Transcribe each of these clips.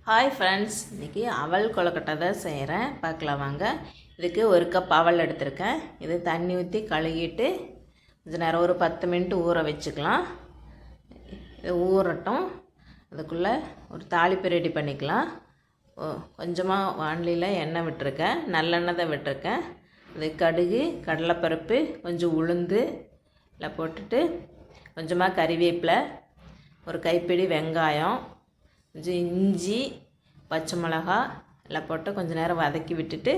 Hi friends, இன்றைக்கி அவல் கொழுக்கட்டை தான் செய்கிறேன். பார்க்கலாம் வாங்க. இதுக்கு 1 கப் அவல் எடுத்திருக்கேன். இது தண்ணி ஊற்றி கழுகிட்டு கொஞ்சம் நேரம் ஒரு 10 மினிட் ஊற வச்சுக்கலாம். இது ஊறட்டும். அதுக்குள்ளே ஒரு தாளிப்பு ரெடி பண்ணிக்கலாம். கொஞ்சமாக வாணலியில் எண்ணெய் விட்டுருக்கேன், நல்லெண்ணெய் தான் விட்டுருக்கேன். இது கடுகு, கடலைப்பருப்பு, கொஞ்சம் உளுந்து எல்லாம் போட்டுட்டு கொஞ்சமாக கறிவேப்பிலை, ஒரு கைப்பிடி வெங்காயம், கொஞ்சம் இஞ்சி, பச்சை மிளகா எல்லாம் போட்டு கொஞ்சம் நேரம் வதக்கி விட்டுட்டு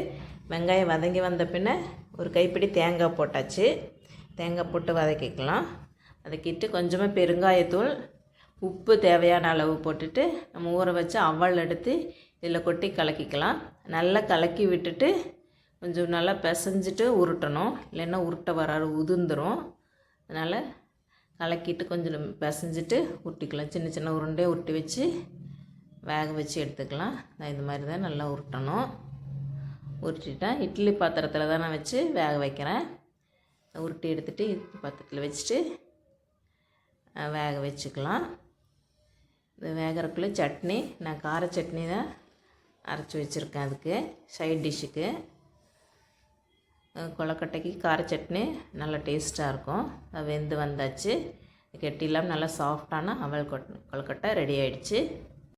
வெங்காயம் வதங்கி வந்த பின்ன ஒரு கைப்பிடி தேங்காய் போட்டாச்சு. தேங்காய் போட்டு வதக்கிக்கலாம். வதக்கிட்டு கொஞ்சமாக பெருங்காயத்தூள், உப்பு தேவையான அளவு போட்டுட்டு நம்ம ஊற வச்சு அவல் எடுத்து இதில் கொட்டி கலக்கிக்கலாம். நல்லா கலக்கி விட்டுட்டு கொஞ்சம் நல்லா பிசைஞ்சிட்டு உருட்டணும், இல்லைன்னா உருட்டை வராது, உதிர்ந்துடும். அதனால் கலக்கிட்டு கொஞ்சம் பிசைஞ்சிட்டு உருட்டிக்கலாம். சின்ன சின்ன உருண்டை உருட்டி வச்சு வேக வச்சு எடுத்துக்கலாம். நான் இது மாதிரி தான் நல்லா உருட்டணும். உருட்டிட்டேன். இட்லி பாத்திரத்தில் தான் நான் வச்சு வேக வைக்கிறேன். உருட்டி எடுத்துகிட்டு இட்லி பாத்திரத்தில் வச்சுட்டு வேக வச்சுக்கலாம். இது வேகிறக்குள்ளே சட்னி, நான் கார சட்னி தான் அரைச்சி வச்சுருக்கேன். அதுக்கு சைட் டிஷ்ஷுக்கு கொழுக்கட்டைக்கு கார சட்னி நல்லா டேஸ்ட்டாக இருக்கும். அது வெந்து வந்தாச்சு. கெட்டி இல்லாமல் நல்லா சாஃப்டான அவல் கொழுக்கட்டை ரெடி ஆகிடுச்சு.